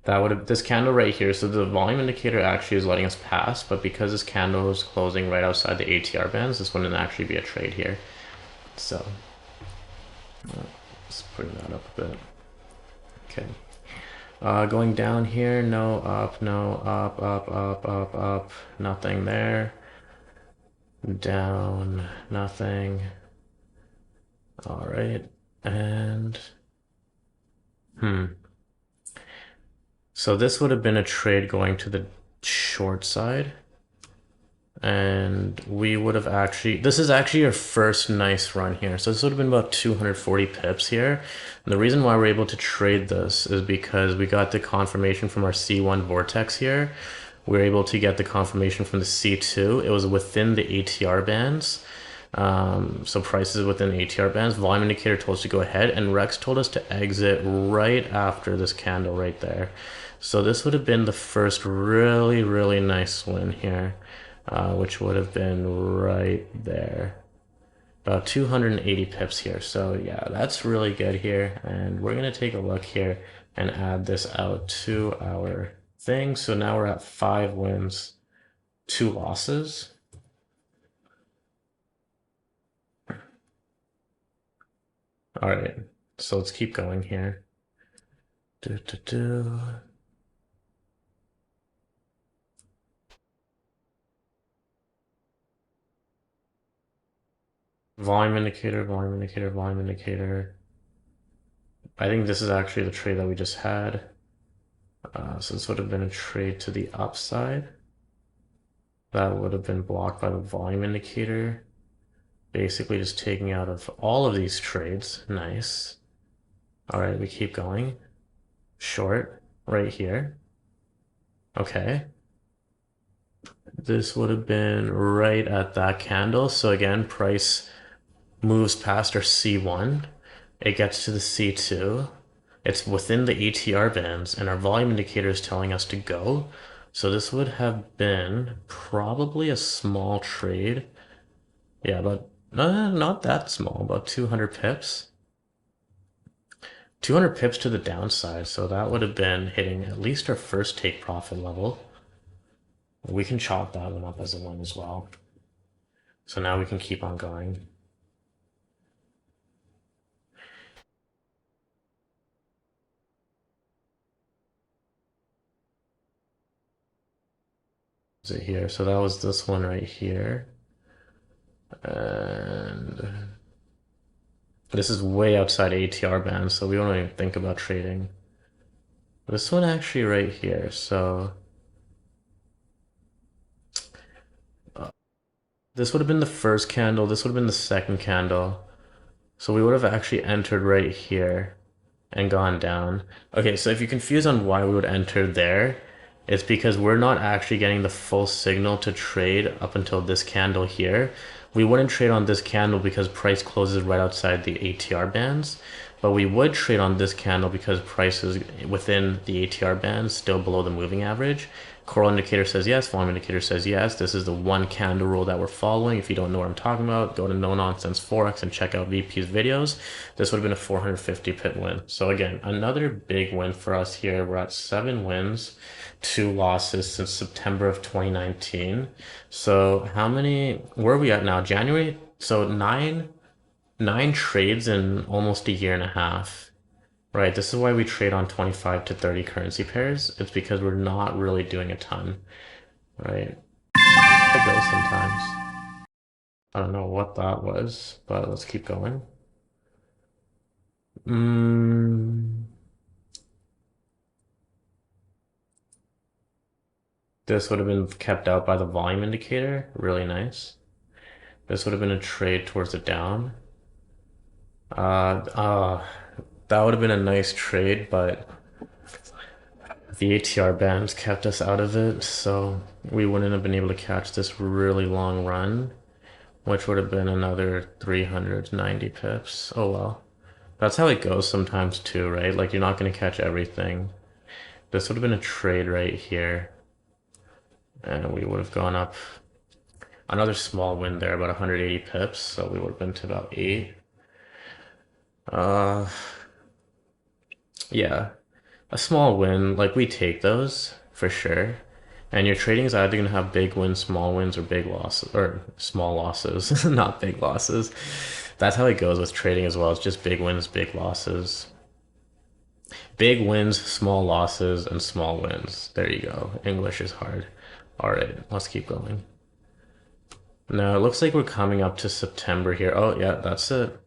That would have this candle right here. So the volume indicator actually is letting us pass, but because this candle is closing right outside the ATR bands, this wouldn't actually be a trade here. So let's bring that up a bit. Okay. Going down here, no up, no up, up, up, up, up, nothing there. Down, nothing. All right, and so this would have been a trade going to the short side. And we would have actually, this is actually our first nice run here. So this would have been about 240 pips here. And the reason why we're able to trade this is because we got the confirmation from our C1 vortex here. We were able to get the confirmation from the C2. It was within the ATR bands. So prices within ATR bands. Volume indicator told us to go ahead, and Rex told us to exit right after this candle right there. So this would have been the first really, really nice win here, which would have been right there. About 280 pips here. So yeah, that's really good here. And we're going to take a look here and add this out to our thing. So now we're at 5 wins, 2 losses. All right, so let's keep going here. Volume indicator, volume indicator, volume indicator. I think this is actually the trade that we just had. So this would have been a trade to the upside. That would have been blocked by the volume indicator. Basically just taking out of all of these trades. Nice. All right, we keep going. Short right here. Okay. This would have been right at that candle. So again, price moves past our C1. It gets to the C2. It's within the ATR bands, and our volume indicator is telling us to go. So this would have been probably a small trade. Yeah, but not that small, about 200 pips. 200 pips to the downside, so that would have been hitting at least our first take profit level. We can chalk that one up as a win as well. So now we can keep on going. Is it here? So that was this one right here. And this is way outside ATR band, so we don't even think about trading. This one actually right here, so this would have been the first candle, this would have been the second candle. So we would have actually entered right here and gone down. Okay, so if you're confused on why we would enter there, it's because we're not actually getting the full signal to trade up until this candle here. We wouldn't trade on this candle because price closes right outside the ATR bands, but we would trade on this candle because price is within the ATR bands, still below the moving average. Coral indicator says yes, volume indicator says yes. This is the one candle rule that we're following. If you don't know what I'm talking about, go to No Nonsense Forex and check out VP's videos. This would have been a 450 pip win. So again, another big win for us here. We're at 7 wins, 2 losses since September of 2019. So how many, where are we at now? January? So nine trades in almost a year and a half. Right, this is why we trade on 25 to 30 currency pairs. It's because we're not really doing a ton, right? It goes sometimes. I don't know what that was, but let's keep going. This would have been kept out by the volume indicator. Really nice. This would have been a trade towards the down. That would have been a nice trade, but the ATR bands kept us out of it, so we wouldn't have been able to catch this really long run, which would have been another 390 pips. Oh well. That's how it goes sometimes too, right? Like you're not going to catch everything. This would have been a trade right here, and we would have gone up another small win there, about 180 pips, so we would have been to about 8. Yeah. a small win, like we take those for sure. And your trading is either going to have big wins, small wins, or big losses, or small losses, not big losses. That's how it goes with trading as well. It's just big wins, big losses. Big wins, small losses, and small wins. There you go. English is hard. All right, let's keep going. Now it looks like we're coming up to September here. Oh, yeah, that's it.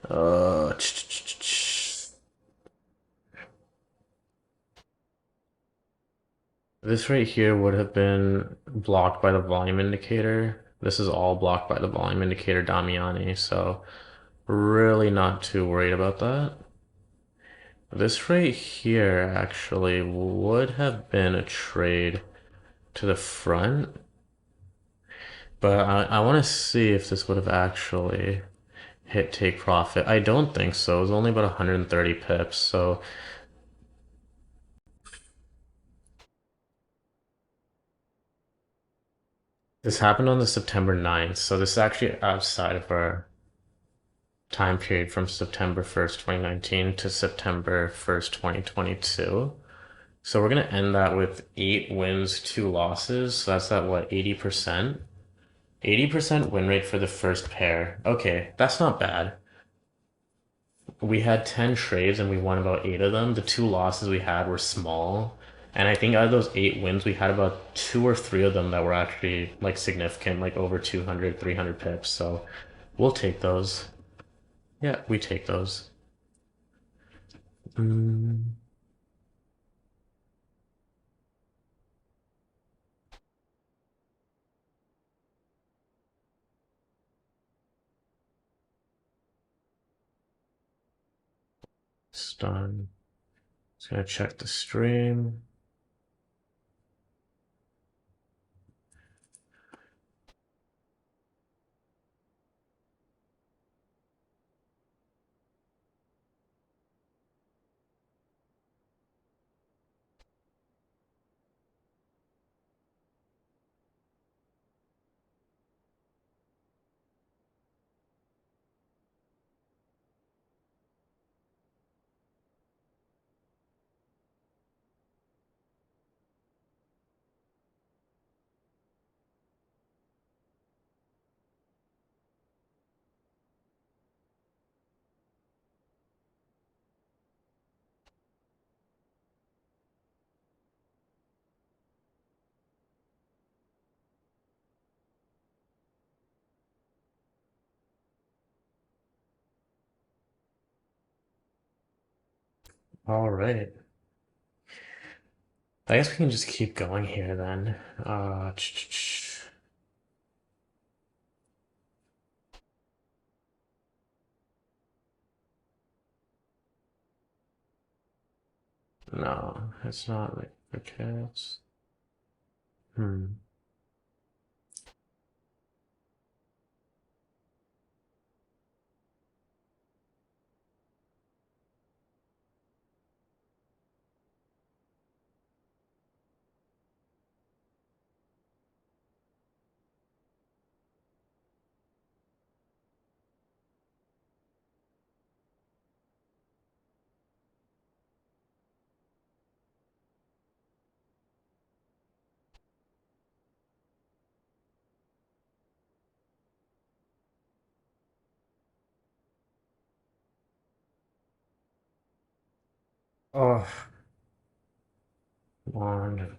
Uh, This right here would have been blocked by the volume indicator. This is all blocked by the volume indicator Damiani, so really not too worried about that. This right here actually would have been a trade to the front, but I want to see if this would have actually hit take profit. I don't think so. It was only about 130 pips, so this happened on the September 9th, so this is actually outside of our time period from September 1st, 2019 to September 1st, 2022. So we're going to end that with 8 wins, 2 losses. So that's at what, 80%? 80% win rate for the first pair. Okay, that's not bad. We had 10 trades and we won about 8 of them. The 2 losses we had were small. And I think out of those 8 wins, we had about 2 or 3 of them that were actually like significant, like over 200, 300 pips. So we'll take those. Yeah, we take those. Mm. Done. Just gonna check the stream. All right. I guess we can just keep going here then. No, it's not like for cats. Hmm. Oh, come on.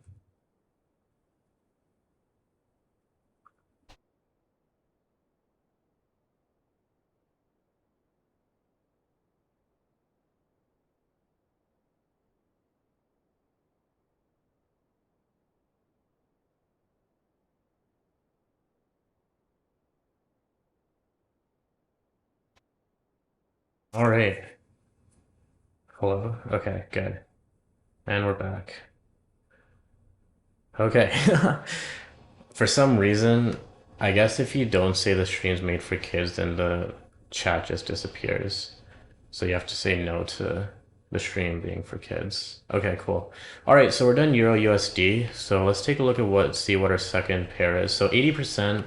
All right. Hello. Okay, good. And we're back. Okay. For some reason, I guess if you don't say the stream's made for kids, then the chat just disappears. So you have to say no to the stream being for kids. Okay, cool. All right, so we're done Euro USD. So let's take a look at see what our second pair is. So 80%.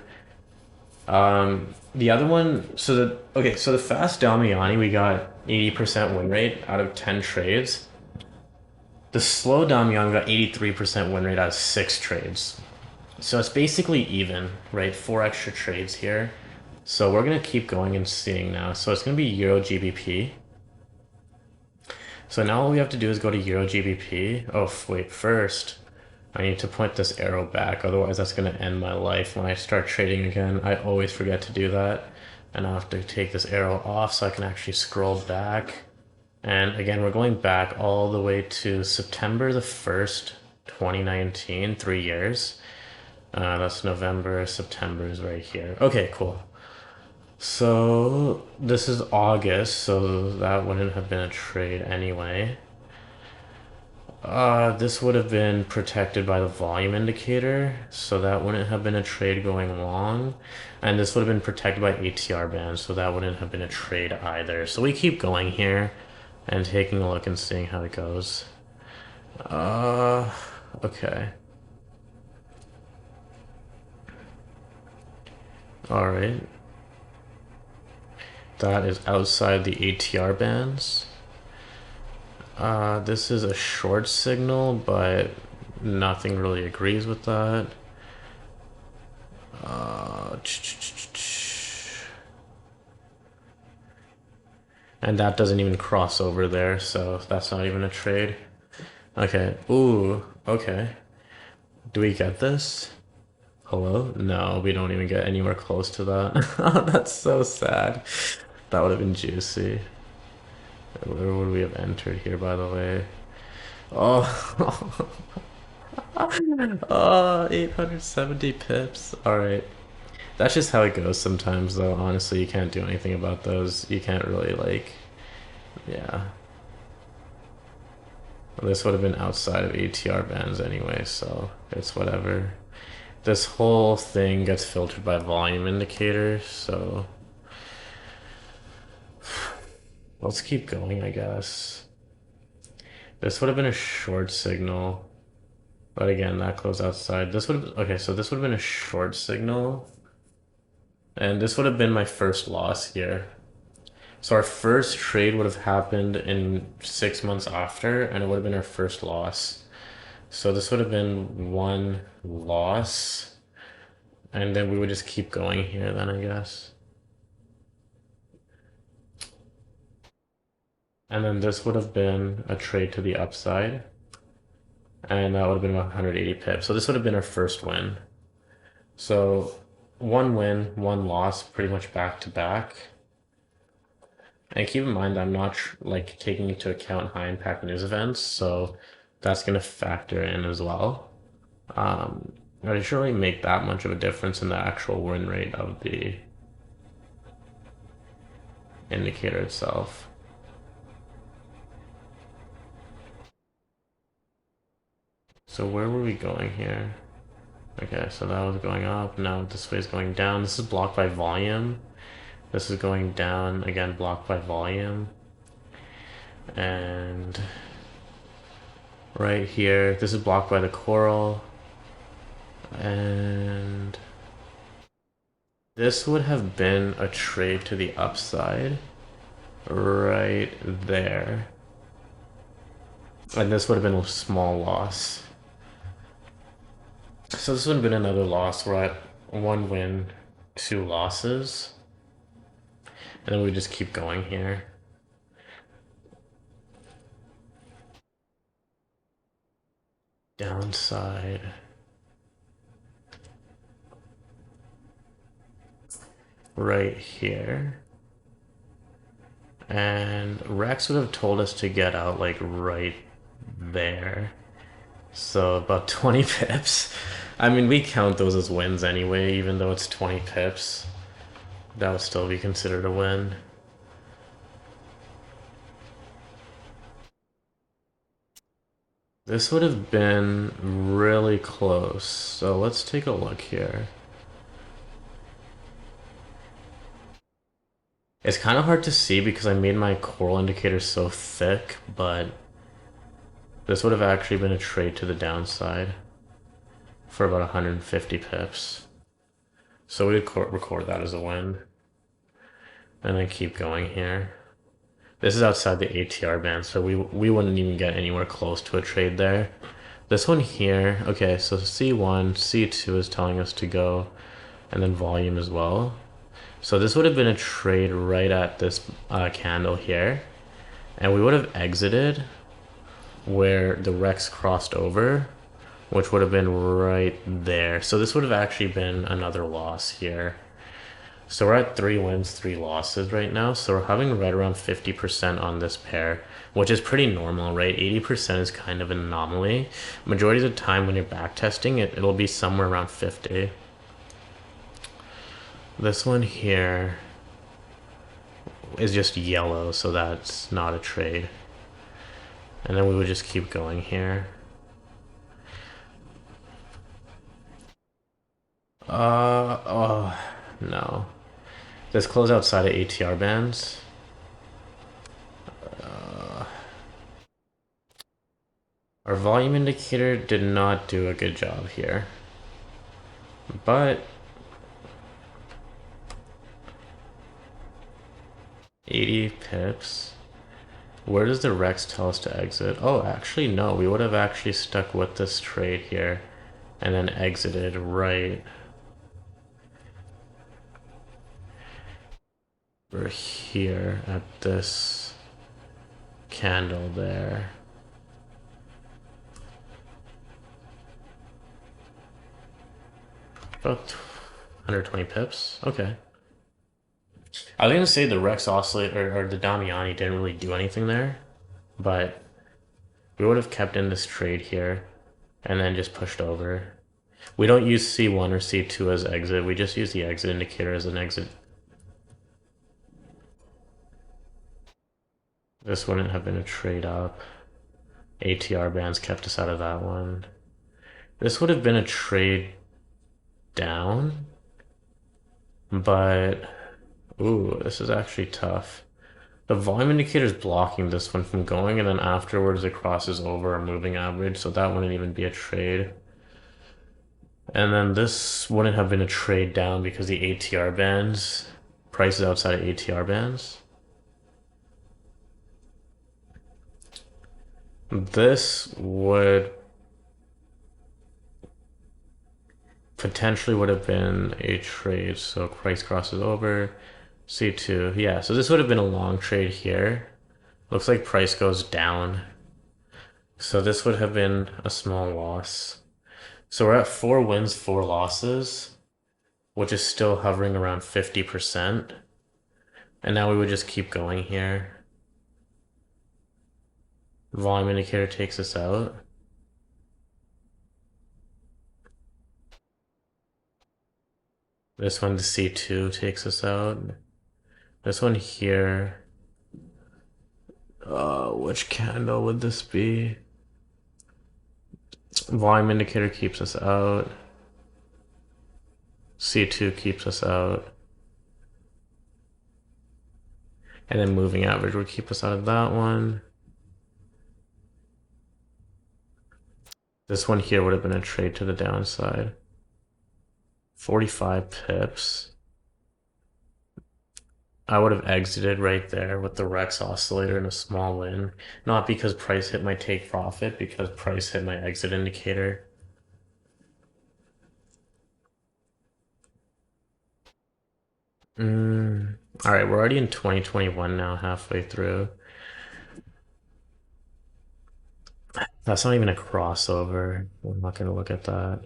The other one, so the fast Damiani, we got 80% win rate out of 10 trades. The slow Damian got 83% win rate out of 6 trades. So it's basically even, right? 4 extra trades here. So we're going to keep going and seeing now. So it's going to be Euro GBP. So now all we have to do is go to Euro GBP. Oh, wait, first I need to point this arrow back. Otherwise that's going to end my life when I start trading again. I always forget to do that. And I'll have to take this arrow off so I can actually scroll back. And again, we're going back all the way to September the 1st, 2019, 3 years. That's November, September is right here. Okay, cool. So this is August, so that wouldn't have been a trade anyway. This would have been protected by the volume indicator, so that wouldn't have been a trade going long. And this would have been protected by ATR bands, so that wouldn't have been a trade either. So we keep going here and taking a look and seeing how it goes. Okay. All right. That is outside the ATR bands. This is a short signal, but nothing really agrees with that. And that doesn't even cross over there, so that's not even a trade. Okay. Ooh, okay. Do we get this? Hello? No, we don't even get anywhere close to that. That's so sad. That would have been juicy. Where would we have entered here, by the way? Oh, 870 pips. Alright. That's just how it goes sometimes, though. Honestly, you can't do anything about those. You can't really, like, yeah. This would have been outside of ATR bands anyway, so it's whatever. This whole thing gets filtered by volume indicators, so let's keep going, I guess. This would have been a short signal, but again, that closed outside. This would have, okay, so this would have been a short signal, and this would have been my first loss here. So our first trade would have happened in 6 months after, and it would have been our first loss. So this would have been one loss, and then we would just keep going here then, I guess. And then this would have been a trade to the upside, and that would have been 180 pips. So this would have been our first win. So one win, one loss, pretty much back to back. And keep in mind, I'm not like taking into account high impact news events, so that's going to factor in as well. It doesn't really make that much of a difference in the actual win rate of the indicator itself. So where were we going here? Okay, so that was going up. Now this way is going down. This is blocked by volume. This is going down, again, blocked by volume. And right here, this is blocked by the coral. And this would have been a trade to the upside right there. And this would have been a small loss. So this would have been another loss. We're at one win, two losses. And then we just keep going here. Downside. Right here. And Rex would have told us to get out like right there. So about 20 pips. I mean, we count those as wins anyway, even though it's 20 pips. That would still be considered a win. This would have been really close. So let's take a look here. It's kind of hard to see because I made my coral indicator so thick, but this would have actually been a trade to the downside for about 150 pips. So we would record that as a win. And then keep going here. This is outside the ATR band, so we wouldn't even get anywhere close to a trade there. This one here, okay, so C1, C2 is telling us to go, and then volume as well. So this would have been a trade right at this candle here, and we would have exited where the Rex crossed over, which would have been right there. So this would have actually been another loss here. So we're at 3 wins, 3 losses right now. So we're having right around 50% on this pair, which is pretty normal, right? 80% is kind of an anomaly. Majority of the time when you're backtesting, it'll be somewhere around 50. This one here is just yellow, so that's not a trade. And then we would just keep going here. Oh, no. Let's close outside of ATR bands. Our volume indicator did not do a good job here. But 80 pips. Where does the Rex tell us to exit? Oh, actually, no. We would have actually stuck with this trade here and then exited right. We're here at this candle there. About 120 pips. Okay. I was gonna say the Rex oscillator or the Damiani didn't really do anything there, but we would have kept in this trade here and then just pushed over. We don't use C1 or C2 as exit. We just use the exit indicator as an exit. This wouldn't have been a trade up. ATR bands kept us out of that one. This would have been a trade down, but ooh, this is actually tough. The volume indicator is blocking this one from going, and then afterwards it crosses over a moving average, so that wouldn't even be a trade. And then this wouldn't have been a trade down because the ATR bands, prices outside of ATR bands. This would potentially would have been a trade, so price crosses over, C2, yeah, so this would have been a long trade here. Looks like price goes down. So this would have been a small loss. So we're at 4 wins, 4 losses, which is still hovering around 50%. And now we would just keep going here. Volume indicator takes us out. This one, the C2, takes us out. This one here. Which candle would this be? Volume indicator keeps us out. C2 keeps us out. And then moving average would keep us out of that one. This one here would have been a trade to the downside. 45 pips. I would have exited right there with the Rex oscillator and a small win. Not because price hit my take profit, because price hit my exit indicator. All right, we're already in 2021 now, halfway through. That's not even a crossover. I'm not going to look at that.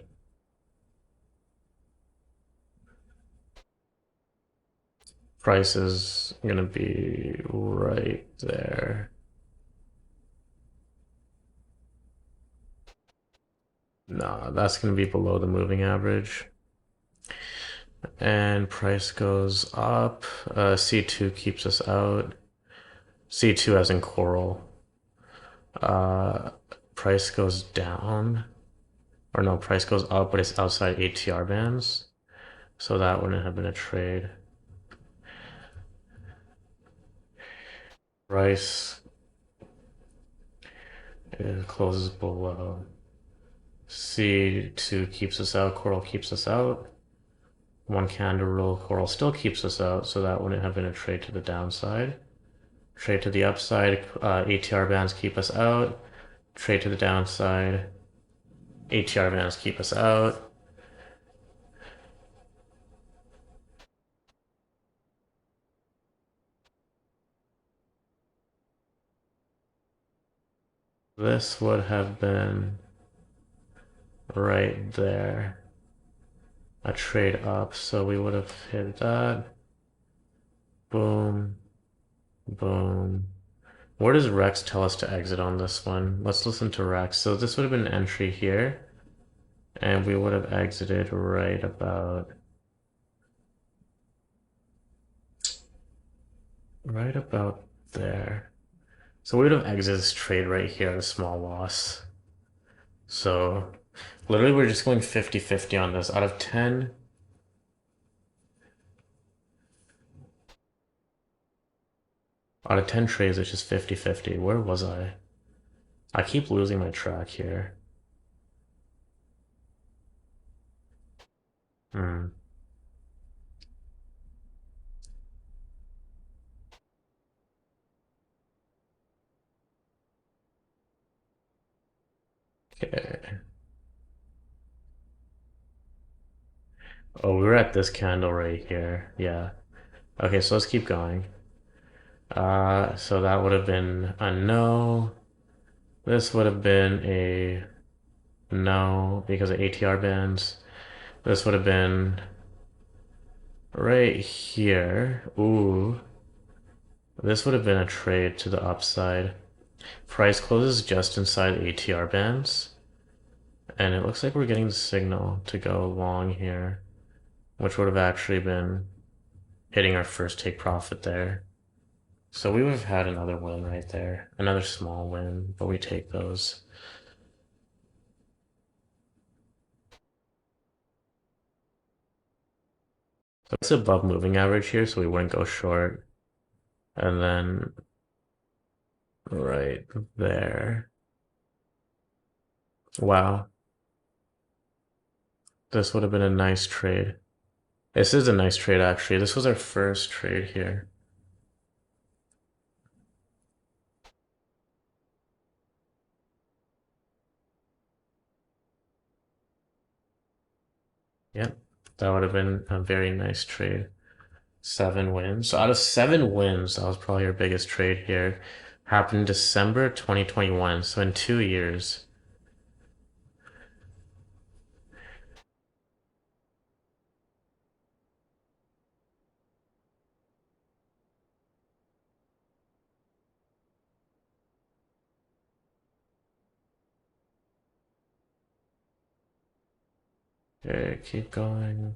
Price is going to be right there. No, that's going to be below the moving average. And price goes up. C2 keeps us out. C2 as in coral. Price goes down. Or no, price goes up, but it's outside ATR bands. So that wouldn't have been a trade. Price it closes below. C2 keeps us out. Coral keeps us out. One candle rule. Coral still keeps us out, so that wouldn't have been a trade to the downside. Trade to the upside, ATR bands keep us out. Trade to the downside, ATR bands keep us out. This would have been right there. A trade up, so we would have hit that. Boom, boom. Where does Rex tell us to exit on this one? Let's listen to Rex. So this would have been an entry here, and we would have exited right about there. So we would have exited this trade right here at a small loss. So literally we're just going 50-50 on this. Out of 10, trades, it's just 50-50. Where was I? I keep losing my track here. Hmm. Okay. Oh, we were at this candle right here. Yeah. Okay, so let's keep going. So that would have been a no. This would have been a no because of ATR bands. This would have been right here. Ooh. This would have been a trade to the upside. Price closes just inside ATR bands. And it looks like we're getting the signal to go long here, which would have actually been hitting our first take profit there. So we would have had another win right there. Another small win, but we take those. So it's above moving average here, so we wouldn't go short. And then right there. Wow. This would have been a nice trade. This is a nice trade, actually. This was our first trade here. Yep, that would have been a very nice trade. 7 wins. So out of 7 wins, that was probably our biggest trade here. Happened in December 2021, so in 2 years. Okay, keep going.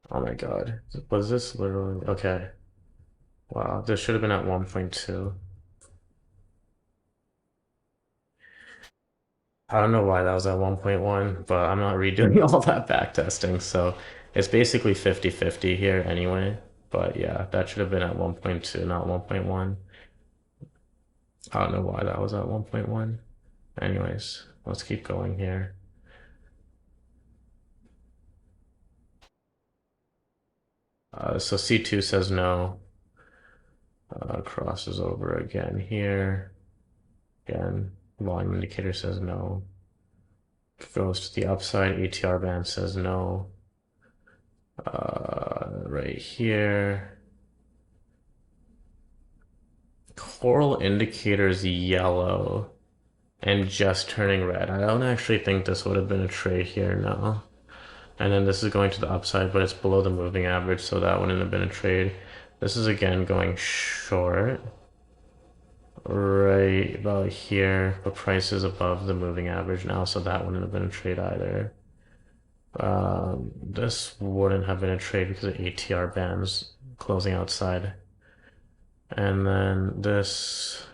Oh my god. Was this literally... Okay. Wow, this should have been at 1.2. I don't know why that was at 1.1, but I'm not redoing all that backtesting, so it's basically 50-50 here anyway. But yeah, that should have been at 1.2, not 1.1. I don't know why that was at 1.1. Anyways, let's keep going here. So C2 says no. Crosses over again here. Again, volume indicator says no. Goes to the upside. ATR band says no. Right here. Coral indicator is yellow and just turning red. I don't actually think this would have been a trade here, no. And then this is going to the upside, but it's below the moving average, so that wouldn't have been a trade. This is again going short. Right about here, but price is above the moving average now, so that wouldn't have been a trade either. This wouldn't have been a trade because of ATR bands closing outside. And then this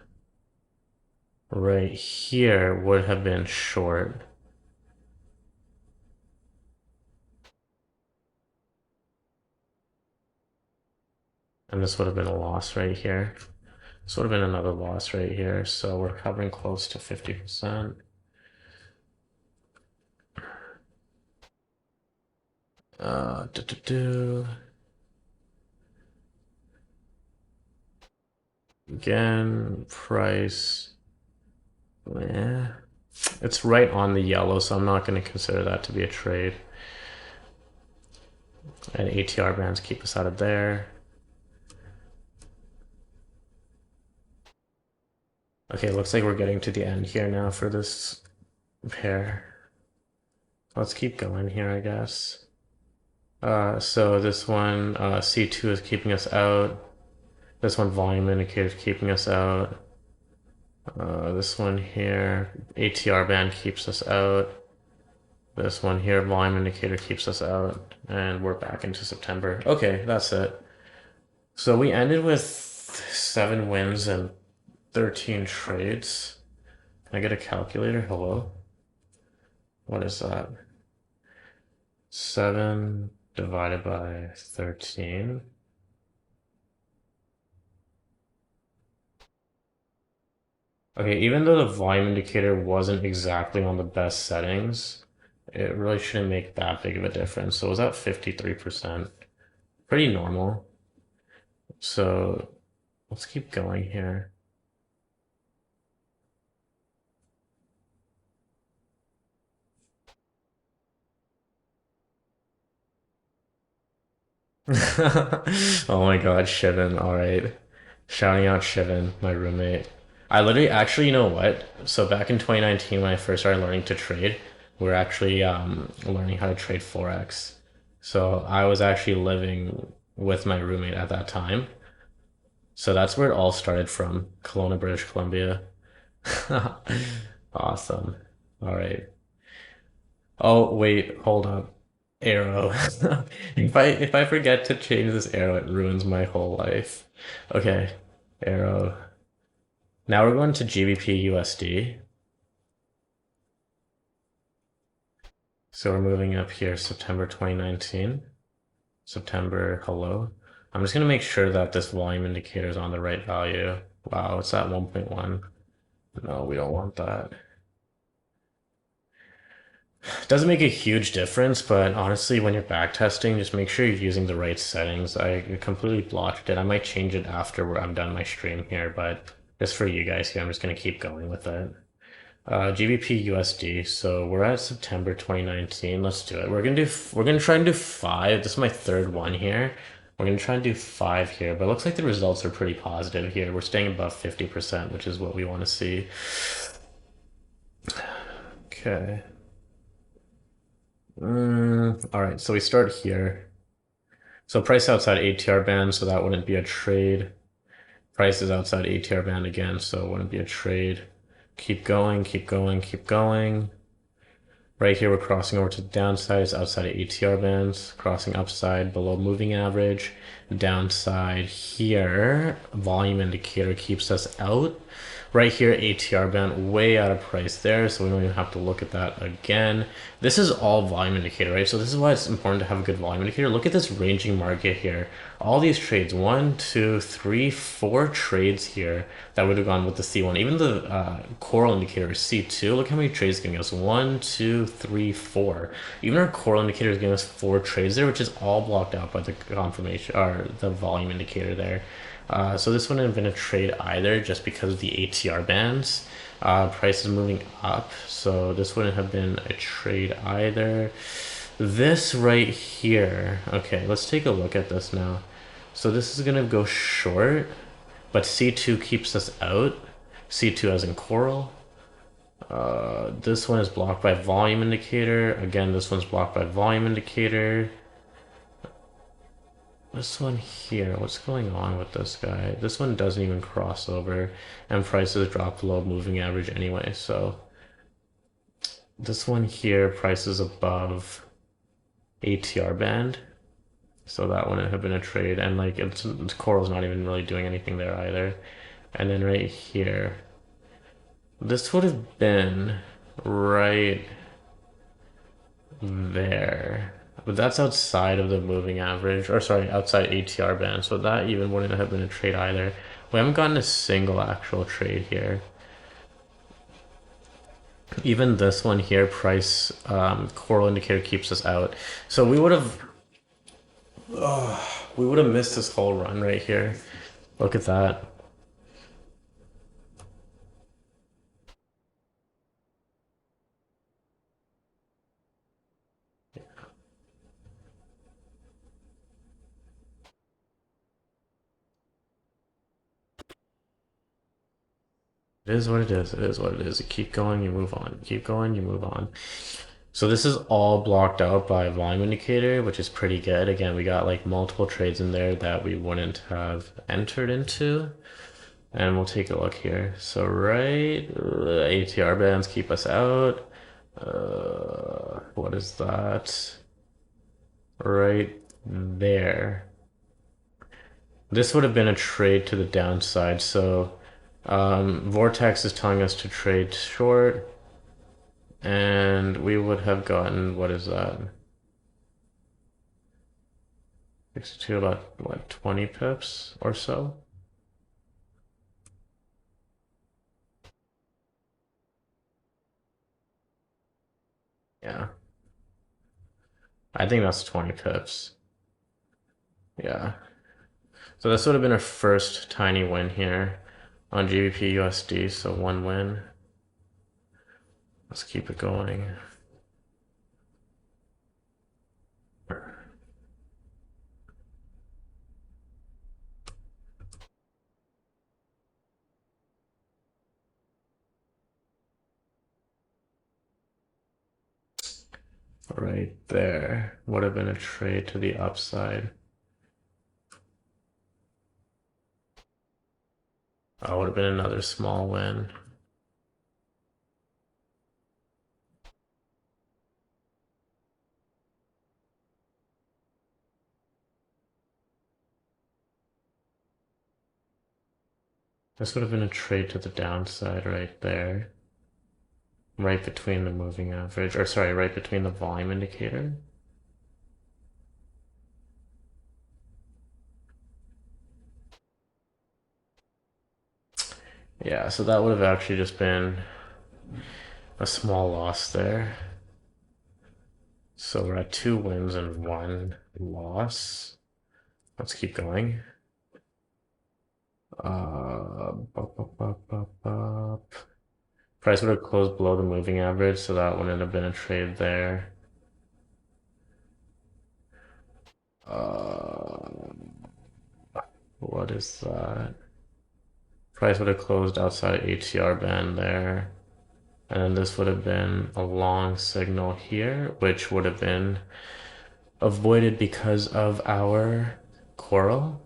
right here would have been short. And this would have been a loss right here. This would have been another loss right here. So we're covering close to 50%. Uh, do, do, do. Again, price. Yeah, it's right on the yellow, so I'm not going to consider that to be a trade. And ATR bands keep us out of there. Okay, looks like we're getting to the end here now for this pair. Let's keep going here, I guess. So this one, C2 is keeping us out. This one, volume indicator is keeping us out. This one here, ATR band keeps us out. This one here, volume indicator keeps us out. And we're back into September. Okay, that's it. So we ended with 7 wins and 13 trades. Can I get a calculator? Hello? What is that? 7 divided by 13. Okay, even though the volume indicator wasn't exactly on the best settings, it really shouldn't make that big of a difference. So it was at 53%. Pretty normal. So let's keep going here. Oh my God, Shivan. All right. Shouting out Shivan, my roommate. I literally, actually, you know what? So back in 2019, when I first started learning to trade, we are actually learning how to trade Forex. So I was actually living with my roommate at that time. So that's where it all started from, Kelowna, British Columbia. Awesome. All right. Oh, wait, hold up. Arrow. If I forget to change this arrow, it ruins my whole life. Okay, arrow. Now we're going to GBP USD. So we're moving up here, September 2019. September, hello. I'm just gonna make sure that this volume indicator is on the right value. Wow, it's at 1.1. No, we don't want that. Doesn't make a huge difference, but honestly, when you're backtesting, just make sure you're using the right settings. I completely blocked it. I might change it after I'm done my stream here, but just for you guys here, I'm just gonna keep going with it. GBP USD. So we're at September 2019. Let's do it. We're gonna try and do 5. This is my third one here. We're gonna try and do 5 here, but it looks like the results are pretty positive here. We're staying above 50%, which is what we want to see. Okay. All right, so we start here. So price outside ATR band, so that wouldn't be a trade. Price is outside ATR band again, so it wouldn't be a trade. Keep going, keep going, keep going. Right here, we're crossing over to the downside. It's outside of ATR bands, crossing upside below moving average. Downside here, volume indicator keeps us out. Right here, ATR band way out of price there, so we don't even have to look at that again. This is all volume indicator, right? So this is why it's important to have a good volume indicator. Look at this ranging market here. All these trades, 1, 2, 3, 4 trades here that would have gone with the C1. Even the coral indicator is C2. Look how many trades it's giving us. 1, 2, 3, 4. Even our coral indicator is giving us 4 trades there, which is all blocked out by the confirmation or the volume indicator there. So this wouldn't have been a trade either, just because of the ATR bands. Price is moving up, so this wouldn't have been a trade either. This right here, okay, let's take a look at this now. So this is gonna go short, but C2 keeps us out. C2 as in coral. This one is blocked by volume indicator. Again, this one's blocked by volume indicator. This one here, what's going on with this guy? This one doesn't even cross over, and prices drop below moving average anyway, so this one here, prices above ATR band. So that wouldn't have been a trade, and like Coral's not even really doing anything there either. And then right here, this would have been right there. But that's outside of the moving average, or sorry, outside ATR band. So that even wouldn't have been a trade either. We haven't gotten a single actual trade here. Even this one here, price coral indicator keeps us out. So we would have missed this whole run right here. Look at that. It is what it is. It is what it is. You keep going, you move on. You keep going, you move on. So this is all blocked out by a volume indicator, which is pretty good. Again, we got like multiple trades in there that we wouldn't have entered into. And we'll take a look here. So right, ATR bands keep us out. What is that? Right there. This would have been a trade to the downside. So Vortex is telling us to trade short. And we would have gotten, what is that? 62, about what, 20 pips or so? Yeah. I think that's 20 pips. Yeah. So this would have been our first tiny win here on GBP USD, so one win. Let's keep it going. Right there would have been a trade to the upside. Oh, would have been another small win. This would have been a trade to the downside right there. Right between the moving average, or sorry, right between the volume indicator. Yeah, so that would have actually just been a small loss there. So we're at 2 wins and 1 loss. Let's keep going. Price would have closed below the moving average, so that wouldn't have been a trade there. What is that? Price would have closed outside ATR band there. And then this would have been a long signal here, which would have been avoided because of our coral.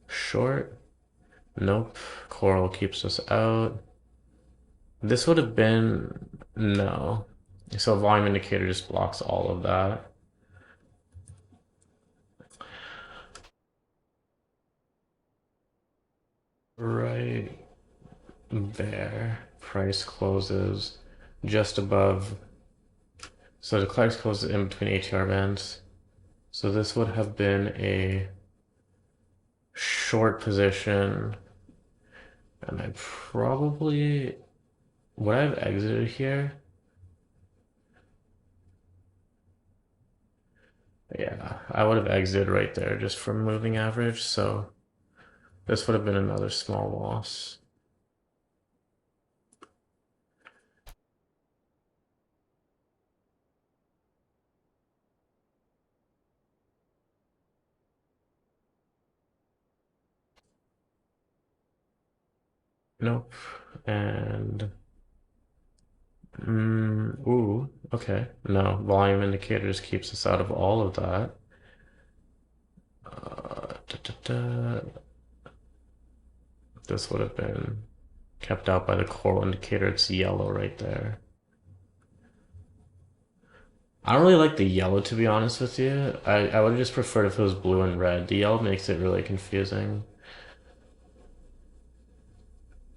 Short. Nope. Coral keeps us out. This would have been no. So volume indicator just blocks all of that. Right there. Price closes just above. So the price closes in between ATR bands. So this would have been a short position. And I probably would I have exited here? Yeah, I would have exited right there just from moving average. So this would have been another small loss. Nope. And ooh, okay. No, volume indicator just keeps us out of all of that. Da, da, da. This would have been kept out by the coral indicator. It's yellow right there. I don't really like the yellow, to be honest with you. I would have just preferred if it was blue and red. The yellow makes it really confusing.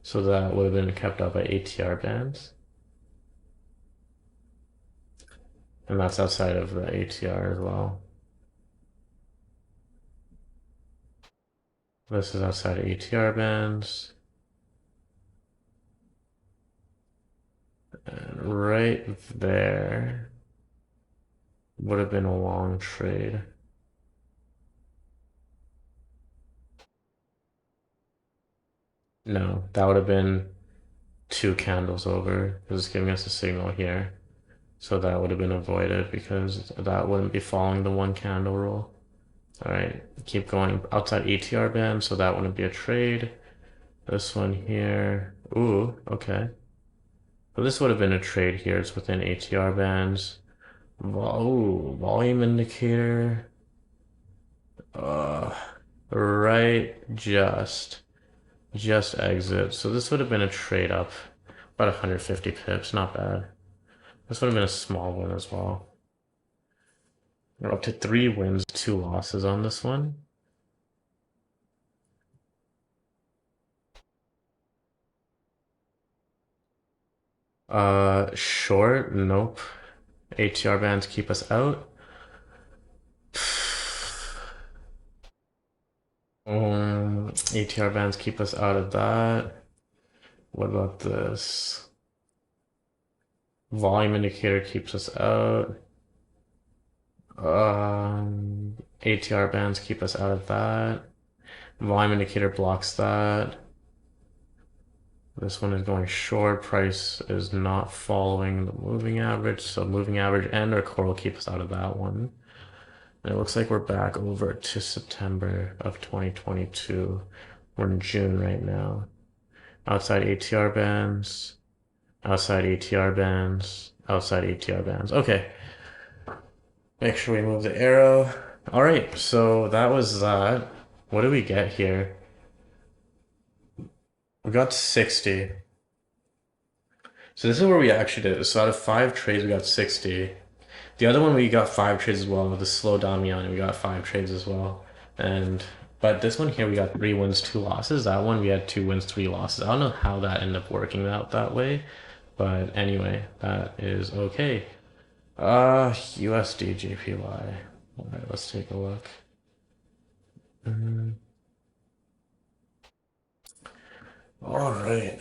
So that would have been kept up by ATR bands. And that's outside of the ATR as well. This is outside of ATR bands. And right there would have been a long trade. No, that would have been two candles over. It's giving us a signal here. So that would have been avoided because that wouldn't be following the one candle rule. All right, keep going outside ATR band, so that wouldn't be a trade. This one here. Ooh, okay. So this would have been a trade here. It's within ATR bands. Ooh, volume indicator. Uh, right, just exit. So this would have been a trade up about 150 pips. Not bad. This would have been a small one as well. We're up to 3 wins, 2 losses on this one. Short, nope. ATR bands keep us out. ATR bands keep us out of that. What about this? Volume indicator keeps us out. ATR bands keep us out of that. Volume indicator blocks that. This one is going short. Price is not following the moving average, so moving average and our core will keep us out of that one. And it looks like we're back over to September of 2022. We're in June right now. Outside ATR bands, outside ATR bands, outside ATR bands. Okay. Make sure we move the arrow. All right, so that was that. What do we get here? We got 60. So this is where we actually did. So out of 5 trades, we got 60. The other one we got 5 trades as well. The slow Damiani, we got 5 trades as well. But this one here we got 3 wins, 2 losses. That one we had 2 wins, 3 losses. I don't know how that ended up working out that way, but anyway, that is okay. USD JPY. All right, let's take a look. All right.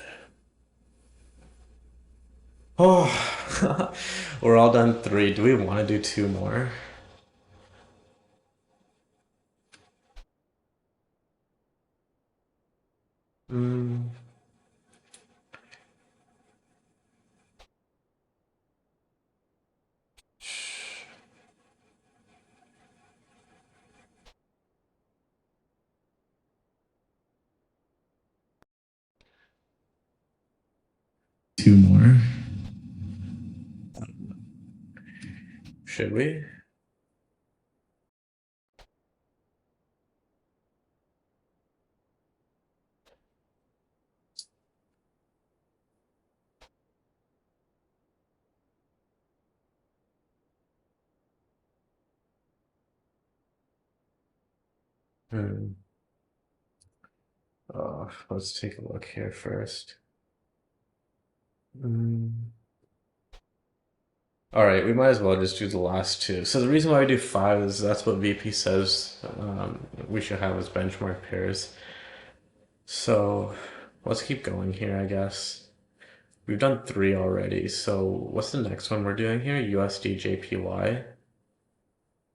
Oh, we're all done 3. Do we want to do 2 more? Mm. Two more. Should we? Hmm. Let's take a look here first. All right, we might as well just do the last 2. So the reason why we do 5 is that's what VP says we should have as benchmark pairs. So let's keep going here, I guess. We've done 3 already. So what's the next one we're doing here? USD JPY.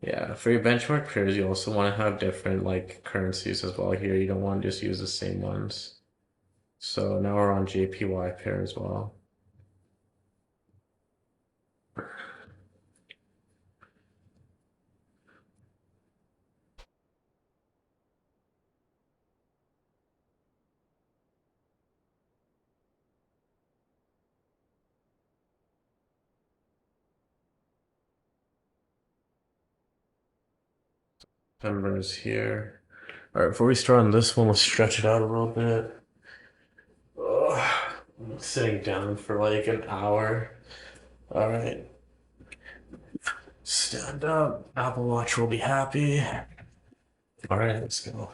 Yeah, for your benchmark pairs, you also want to have different like currencies as well here. You don't want to just use the same ones. So now we're on JPY pair as well. Numbers here. All right, before we start on this one, let's stretch it out a little bit. Ugh, I'm sitting down for like an hour. All right. Stand up. Apple Watch will be happy. All right, let's go.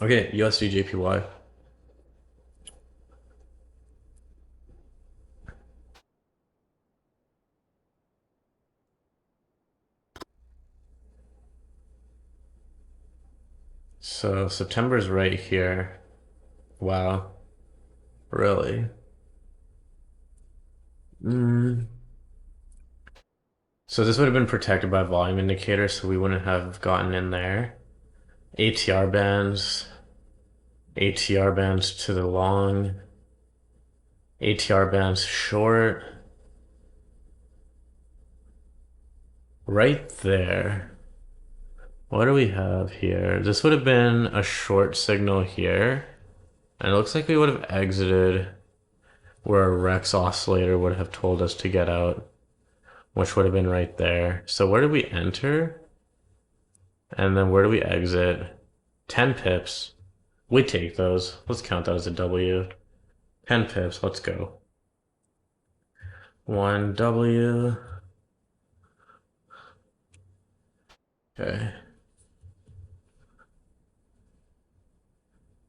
Okay, USD JPY. So September's right here. Wow. Really? So this would have been protected by volume indicator, so we wouldn't have gotten in there. ATR bands. ATR bands to the long. ATR bands short. Right there. What do we have here? This would have been a short signal here. And it looks like we would have exited where a Rex oscillator would have told us to get out, which would have been right there. So where did we enter? And then where do we exit? 10 pips. We take those. Let's count that as a W. 10 pips. Let's go. 1 W. Okay.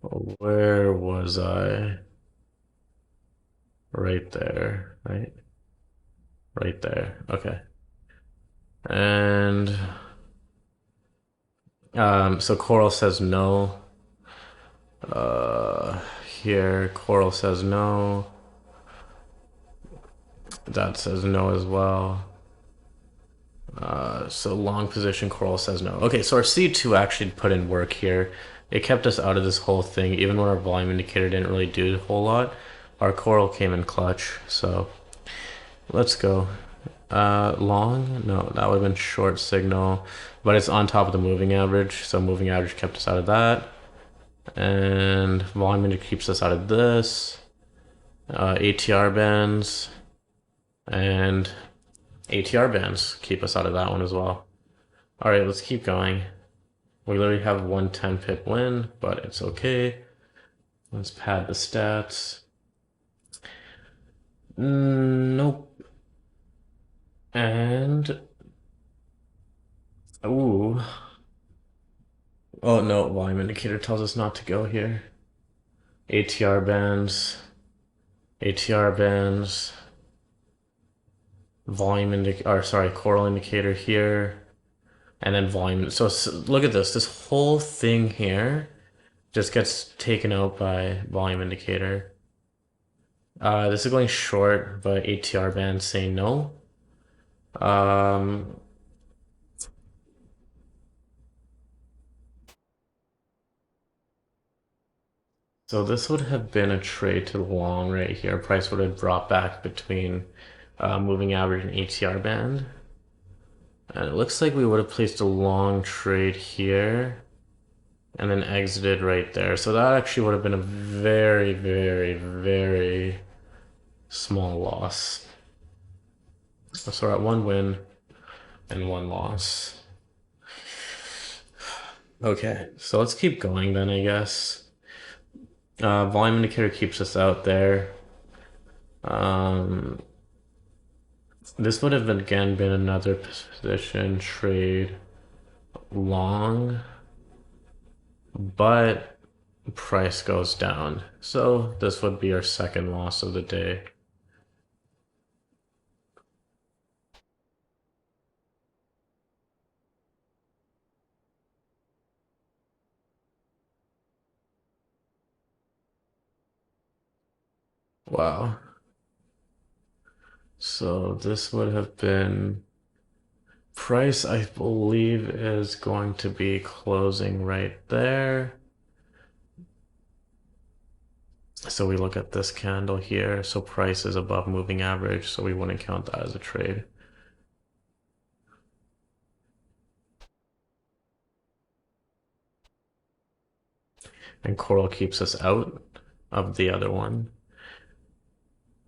Where was I? Right there, right? Right there. Okay. And so Coral says no. Here Coral says no. That says no as well. So long position Coral says no. Okay, so our C2 actually put in work here. It kept us out of this whole thing, even when our volume indicator didn't really do a whole lot. Our Coral came in clutch, so let's go. Long? No, that would have been short signal, but it's on top of the moving average, so moving average kept us out of that. And volume indicator keeps us out of this. ATR bands and ATR bands keep us out of that one as well. All right, let's keep going. We literally have 110 pip win, but it's okay. Let's pad the stats. Nope. And ooh. Oh no, volume indicator tells us not to go here. ATR bands. ATR bands. Volume indicator, or sorry, Coral indicator here. And then volume. So look at this. This whole thing here just gets taken out by volume indicator. This is going short, but ATR band saying no. So this would have been a trade to the long right here. Price would have dropped back between moving average and ATR band. And it looks like we would have placed a long trade here and then exited right there. So that actually would have been a very, very, very small loss. So we're at 1 win and 1 loss. Okay, so let's keep going then, I guess. Volume indicator keeps us out there. This would have again been another position trade long, but price goes down. So this would be our second loss of the day. Wow. So this would have been price, I believe, is going to be closing right there. So we look at this candle here. So price is above moving average, so we wouldn't count that as a trade. And Coral keeps us out of the other one.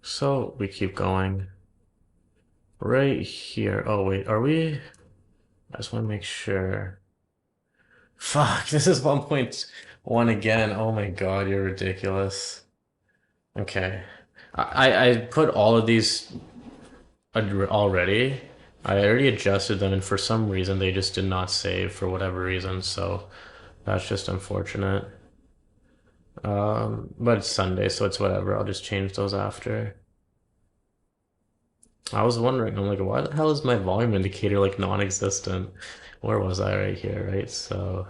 So we keep going. Right here. Oh, wait, are we? I just want to make sure. Fuck, this is 1.1 again. Oh my god, you're ridiculous. Okay. I put all of these already. I already adjusted them, and for some reason they just did not save for whatever reason. So that's just unfortunate. But it's Sunday, so it's whatever. I'll just change those after. I was wondering, I'm like, why the hell is my volume indicator like non-existent? Where was I right here, right? So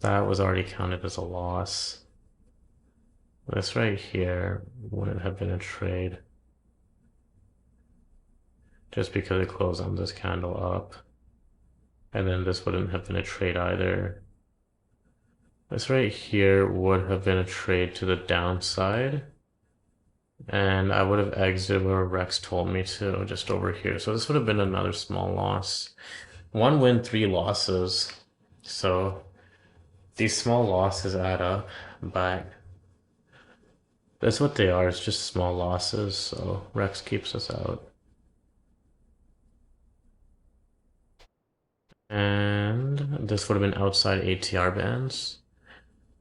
that was already counted as a loss. This right here wouldn't have been a trade just because it closed on this candle up. And then this wouldn't have been a trade either. This right here would have been a trade to the downside. And I would have exited where Rex told me to, just over here. So this would have been another small loss. 1 win, 3 losses. So these small losses add up, but that's what they are. It's just small losses. So Rex keeps us out. And this would have been outside ATR bands.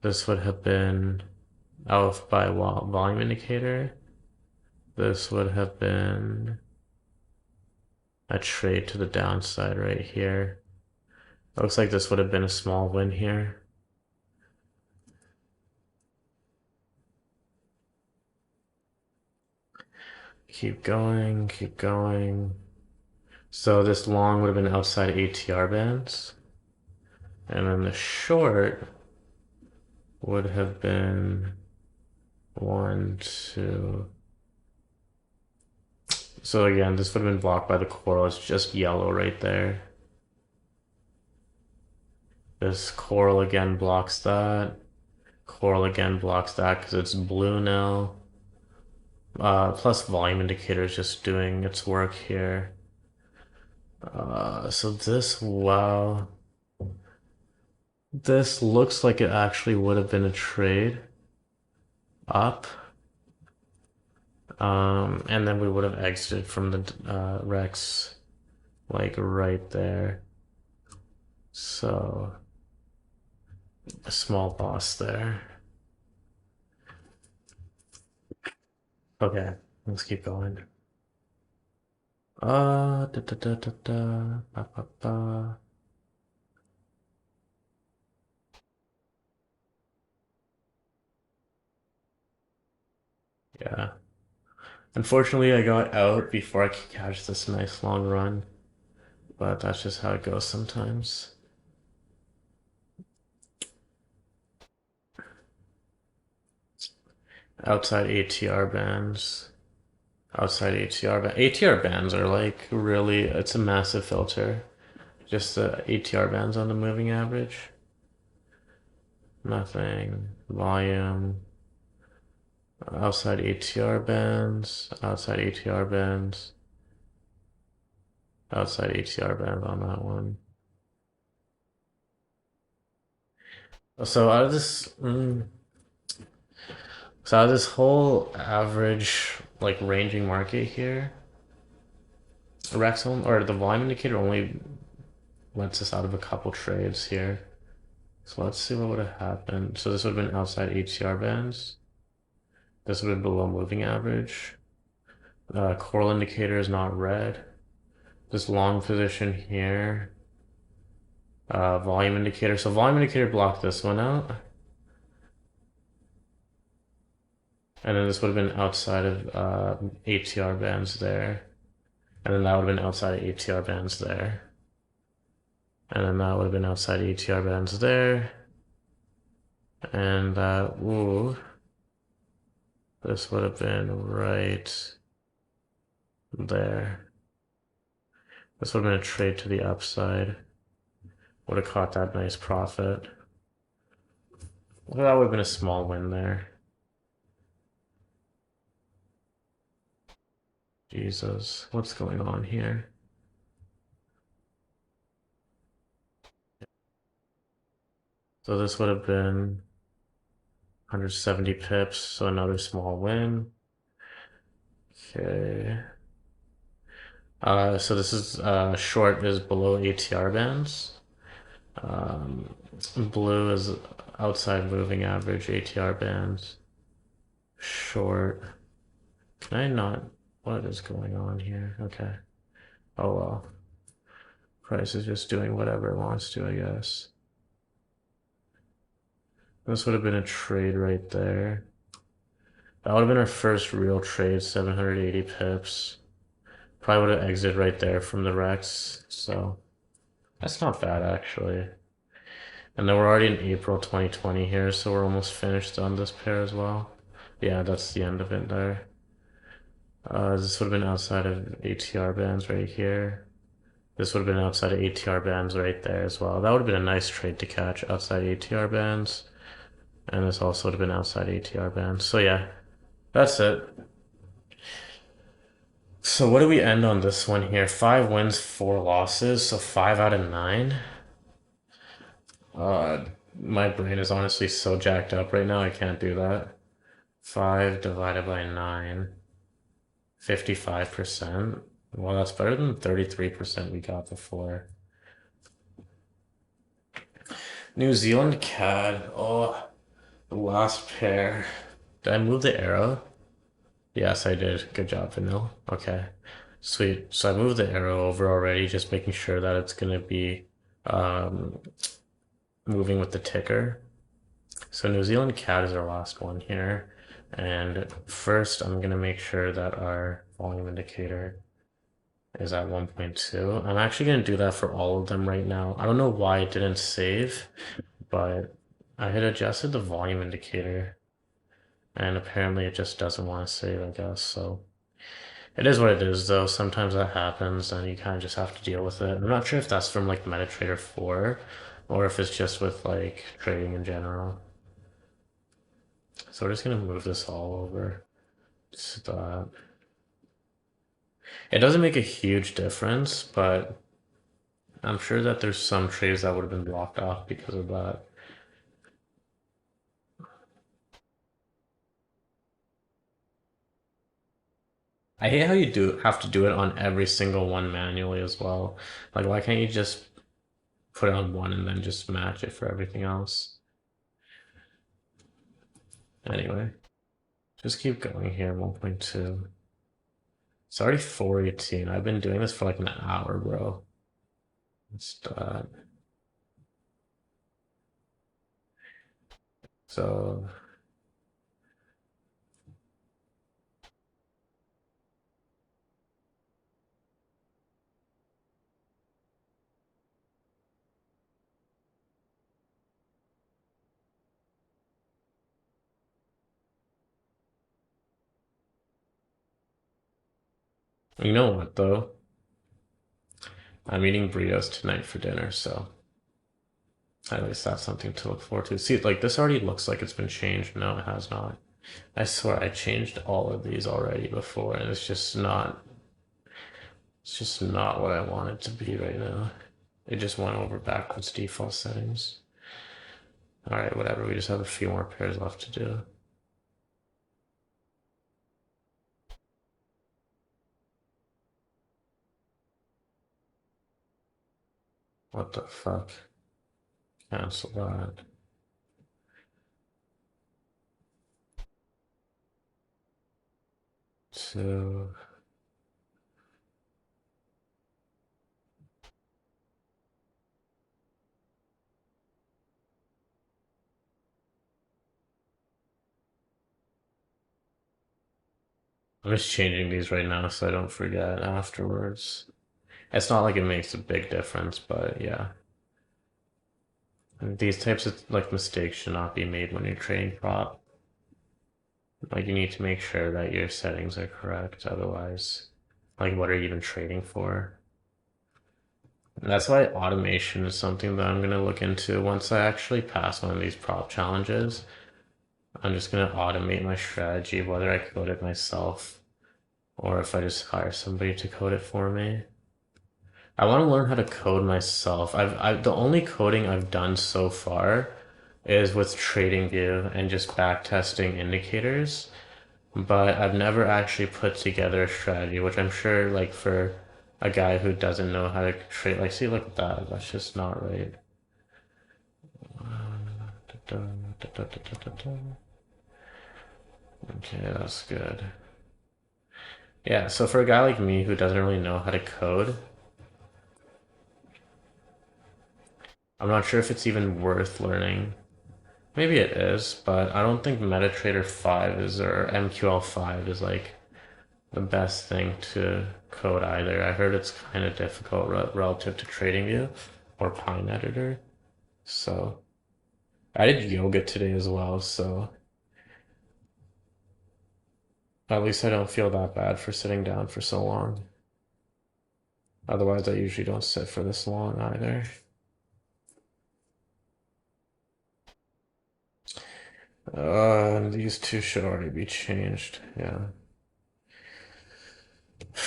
This would have been out by volume indicator. This would have been a trade to the downside right here. Looks like this would have been a small win here. Keep going, keep going. So this long would have been outside ATR bands. And then the short would have been 1, 2. So again, this would have been blocked by the coral. It's just yellow right there. This coral again blocks that. Coral again blocks that because it's blue now. Plus volume indicator is just doing its work here. So this, wow. This looks like it actually would have been a trade up. And then we would have exited from the Rex like right there. So a small loss there. Okay, let's keep going. Da da da da da, ba ba ba. Yeah. Unfortunately, I got out before I could catch this nice long run, but that's just how it goes sometimes. Outside ATR bands. Outside ATR bands. ATR bands are like really, it's a massive filter. Just the ATR bands on the moving average. Nothing. Volume. Outside ATR bands. Outside ATR bands. Outside ATR bands on that one. So out of this, so out of this whole average, like ranging market here, Rexel or the volume indicator only lets us out of a couple trades here. So let's see what would have happened. So this would have been outside HCR bands. This would have been below moving average. Coral indicator is not red. This long position here. Volume indicator. So volume indicator blocked this one out. And then this would have been outside of ATR bands there. And then that would have been outside of ATR bands there. And then that would have been outside ATR bands there. And ooh. This would have been right there. This would have been a trade to the upside. Would have caught that nice profit. Well, that would have been a small win there. Jesus, what's going on here? So this would have been 170 pips, so another small win. Okay. So this is short is below ATR bands. Blue is outside moving average ATR bands. short. Can I not? What is going on here? Okay. Oh well. Price is just doing whatever it wants to, I guess. This would have been a trade right there. That would have been our first real trade, 780 pips. Probably would have exited right there from the Rex, so that's not bad actually. And then we're already in April 2020 here, so we're almost finished on this pair as well. Yeah, that's the end of it there. This would have been outside of ATR bands right here. This would have been outside of ATR bands right there as well. That would have been a nice trade to catch outside ATR bands. And this also would have been outside ATR bands. So yeah, that's it. So what do we end on this one here? 5 wins, 4 losses, so 5 out of 9. Uh, my brain is honestly so jacked up right now, I can't do that. 5 divided by 9, 55%. Well, that's better than 33% we got before. New Zealand CAD. Oh, the last pair. Did I move the arrow? Yes, I did. Good job, Vanilla. Okay. Sweet. So I moved the arrow over already, just making sure that it's going to be um, moving with the ticker. So New Zealand CAD is our last one here. And first, I'm going to make sure that our volume indicator is at 1.2. I'm actually going to do that for all of them right now. I don't know why it didn't save, but I had adjusted the volume indicator and apparently it just doesn't want to save, I guess. So it is what it is, though. Sometimes that happens and you kind of just have to deal with it. I'm not sure if that's from like MetaTrader 4 or if it's just with like trading in general. So we're just going to move this all over. Just that. It doesn't make a huge difference, but I'm sure that there's some trades that would have been blocked off because of that. I hate how you have to do it on every single one manually as well. Like, why can't you just put it on one and then just match it for everything else? Anyway, just keep going here, 1.2. It's already 4:18. I've been doing this for like an hour, bro. Let's start. So you know what though? I'm eating burritos tonight for dinner, so at least that's something to look forward to. See, like this already looks like it's been changed. No, it has not. I swear I changed all of these already before, and it's just not what I want it to be right now. It just went over backwards default settings. Alright, whatever, we just have a few more pairs left to do. What the fuck? Cancel that. So I'm just changing these right now so I don't forget afterwards. It's not like it makes a big difference, but yeah. And these types of like mistakes should not be made when you're trading prop. Like you need to make sure that your settings are correct, otherwise, like what are you even trading for? And that's why automation is something that I'm gonna look into once I actually pass one of these prop challenges. I'm just gonna automate my strategy, whether I code it myself or if I just hire somebody to code it for me. I want to learn how to code myself. The only coding I've done so far is with TradingView and just backtesting indicators, but I've never actually put together a strategy, which I'm sure like for a guy who doesn't know how to trade, like see, look at that, that's just not right. Okay, that's good. Yeah, so for a guy like me who doesn't really know how to code, I'm not sure if it's even worth learning. Maybe it is, but I don't think MetaTrader 5 is or MQL 5 is like the best thing to code either. I heard it's kind of difficult relative to TradingView or Pine Editor. So I did yoga today as well, so at least I don't feel that bad for sitting down for so long. Otherwise, I usually don't sit for this long either. These two should already be changed. Yeah.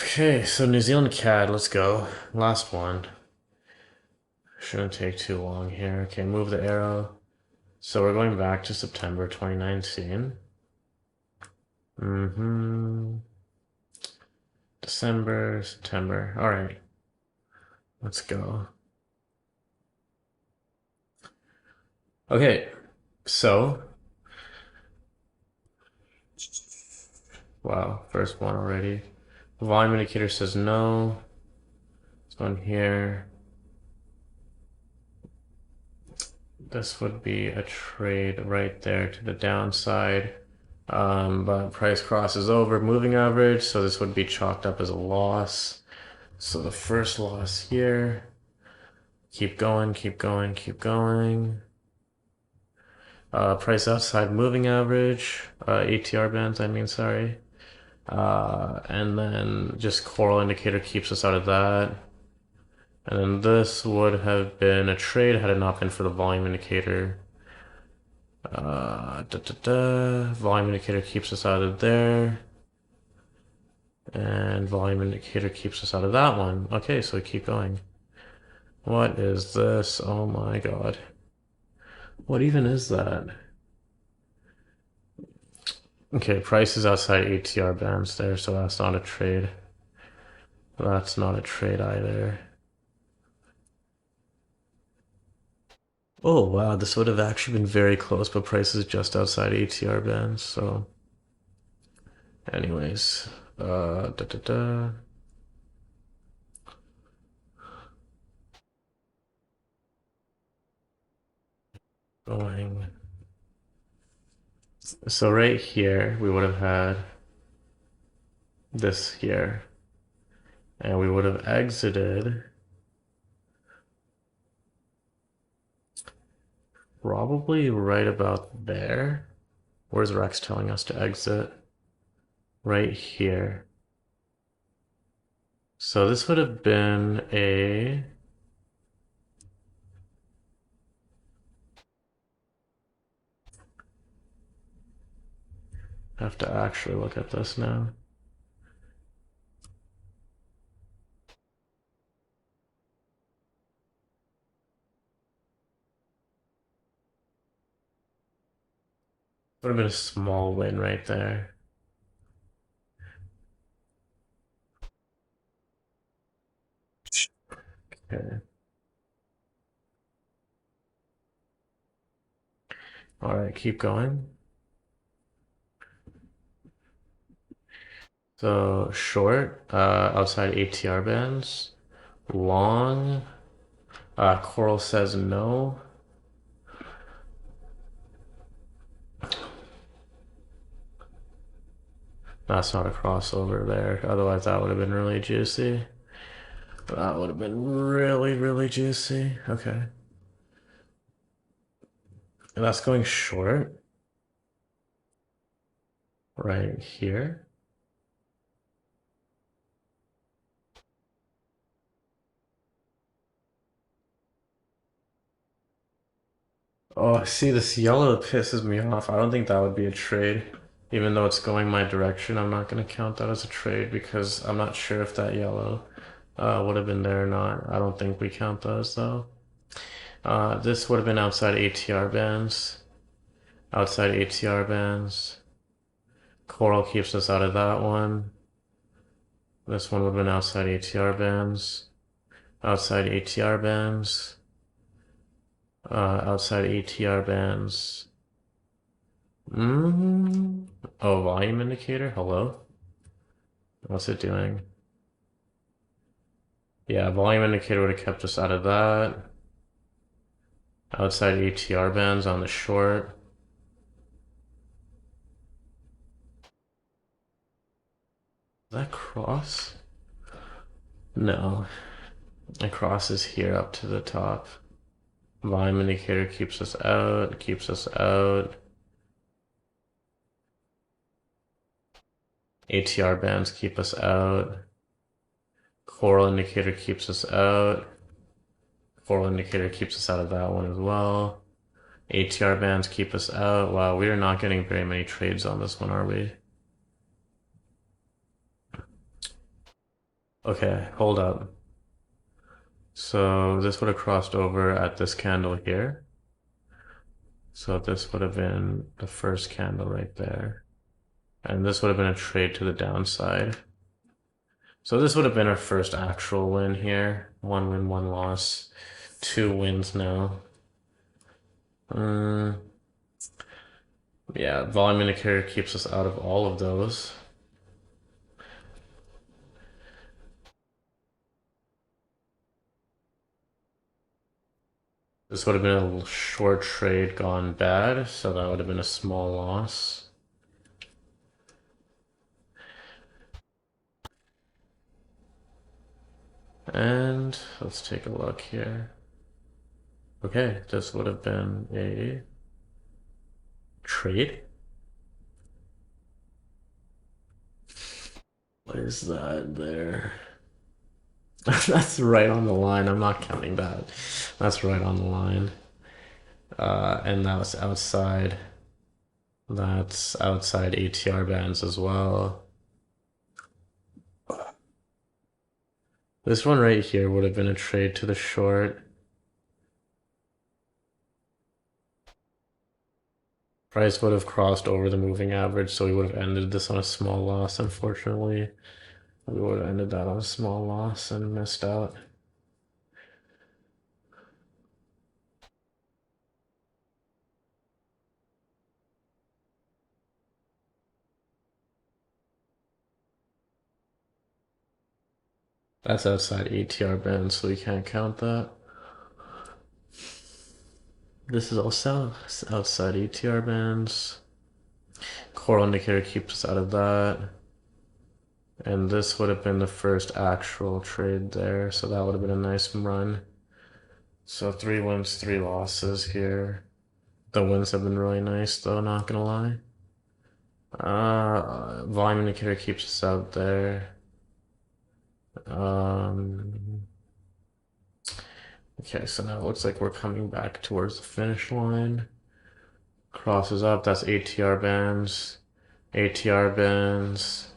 Okay, so New Zealand CAD, let's go. Last one. Shouldn't take too long here. Okay, move the arrow. So we're going back to September 2019. December, September. All right, let's go. Okay, so wow, first one already. The volume indicator says no. This one here. This would be a trade right there to the downside. But price crosses over moving average, so this would be chalked up as a loss. So the first loss here. Keep going, keep going, keep going. Price outside moving average, ATR bands, I mean, sorry. And then just coral indicator keeps us out of that. And then this would have been a trade had it not been for the volume indicator. Volume indicator keeps us out of there. And volume indicator keeps us out of that one. Okay, so we keep going. What is this? Oh my god. What even is that? Okay, price is outside ATR bands there, so that's not a trade. That's not a trade either. Oh wow, this would have actually been very close, but price is just outside ATR bands, so anyways. Da da da. Going. So right here, we would have had this here. And we would have exited probably right about there. Where's Rex telling us to exit? Right here. So this would have been a I have to actually look at this now. Would have been a small win right there. Okay. All right, keep going. So short, outside ATR bands. Long, Coral says no. That's not a crossover there. Otherwise, that would have been really juicy. That would have been really, really juicy. Okay. And that's going short right here. Oh, see, this yellow pisses me off. I don't think that would be a trade. Even though it's going my direction, I'm not going to count that as a trade because I'm not sure if that yellow would have been there or not. I don't think we count those though. This would have been outside ATR bands. Outside ATR bands. Coral keeps us out of that one. This one would have been outside ATR bands. Outside ATR bands. Outside ATR bands. Oh, volume indicator. Hello. What's it doing? Yeah, volume indicator would have kept us out of that. Outside ATR bands on the short. Is that cross? No. It crosses here up to the top. Volume indicator keeps us out, keeps us out. ATR bands keep us out. Coral indicator keeps us out. Coral indicator keeps us out of that one as well. ATR bands keep us out. Wow, we are not getting very many trades on this one, are we? Okay, hold up. So this would have crossed over at this candle here. So this would have been the first candle right there. And this would have been a trade to the downside. So this would have been our first actual win here. One win, one loss. Two wins now. Yeah, volume indicator keeps us out of all of those. This would have been a short trade gone bad, so that would have been a small loss. And let's take a look here. Okay, this would have been a trade. What is that there? That's right on the line. I'm not counting that. That's right on the line. And that was outside. That's outside ATR bands as well. This one right here would have been a trade to the short. Price would have crossed over the moving average, so we would have ended this on a small loss, unfortunately. We would have ended that on a small loss and missed out. That's outside ATR band, so we can't count that. This is also outside ATR bands. Coral indicator keeps us out of that. And this would have been the first actual trade there, so that would have been a nice run. So 3 wins, 3 losses here. The wins have been really nice though, not gonna lie. Volume indicator keeps us out there. Okay, so now it looks like we're coming back towards the finish line. Crosses up, that's ATR bands. ATR bands.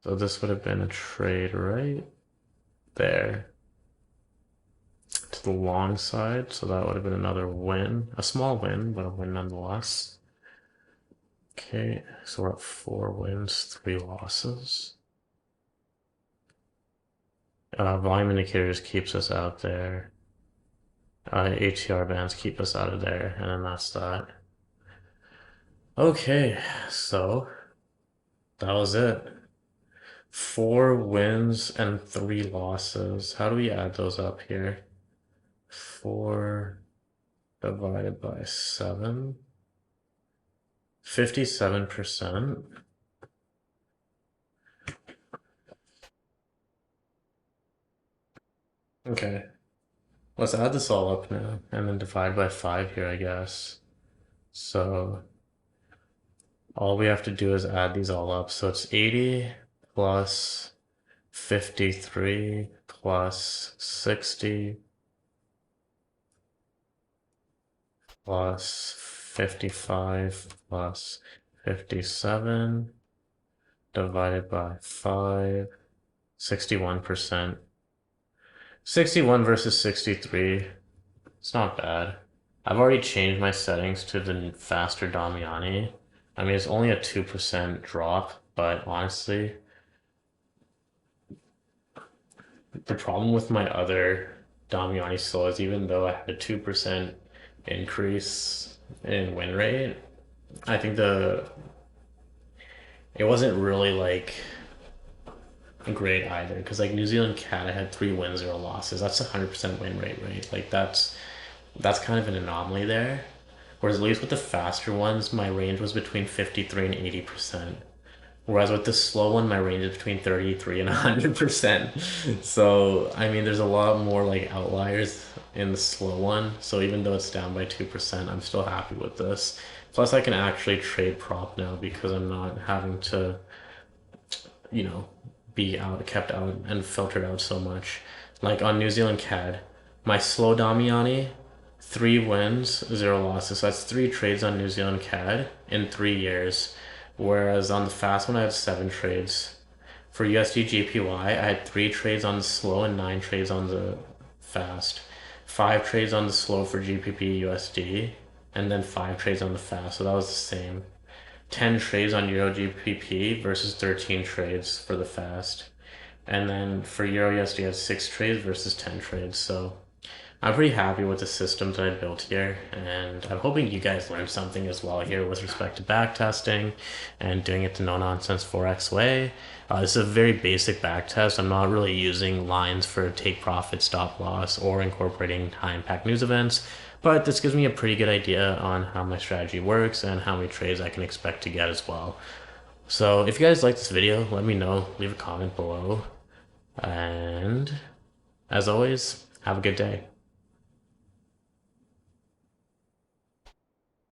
So this would have been a trade right there to the long side. So that would have been another win. A small win, but a win nonetheless. Okay, so we're at 4 wins, 3 losses. Volume indicators keeps us out there. ATR bands keep us out of there, and then that's that. Okay, so that was it. 4 wins and 3 losses. How do we add those up here? 4 divided by 7. 57%. Okay. Let's add this all up now and then divide by 5 here, I guess. So all we have to do is add these all up. So it's 80 plus 53 plus 60 plus 55 plus 57 divided by 5, 61%. 61 versus 63. It's not bad. I've already changed my settings to the faster Damiani. I mean, it's only a 2% drop, but honestly, the problem with my other Damiani slows, even though I had a 2% increase in win rate. I think it wasn't really like great either, because like New Zealand CAD, I had 3 wins, 0 losses. That's 100% win rate, right? Like that's kind of an anomaly there. Whereas at least with the faster ones, my range was between 53 and 80%. Whereas with the slow one, my range is between 33 and 100%. So, I mean, there's a lot more like outliers in the slow one. So even though it's down by 2%, I'm still happy with this. Plus, I can actually trade prop now because I'm not having to, you know, be kept out and filtered out so much. Like on New Zealand CAD, my slow Damiani, 3 wins, 0 losses. So that's 3 trades on New Zealand CAD in 3 years. Whereas on the fast one, I had 7 trades. For USD JPY, I had 3 trades on the slow and 9 trades on the fast. 5 trades on the slow for GBP USD, and then 5 trades on the fast. So that was the same. 10 trades on Euro GBP versus 13 trades for the fast. And then for Euro USD, I had 6 trades versus 10 trades. So I'm pretty happy with the systems that I built here, and I'm hoping you guys learned something as well here with respect to backtesting and doing it the no-nonsense Forex way. This is a very basic backtest. I'm not really using lines for take profit, stop loss, or incorporating high-impact news events, but this gives me a pretty good idea on how my strategy works and how many trades I can expect to get as well. So if you guys like this video, let me know. Leave a comment below. And as always, have a good day.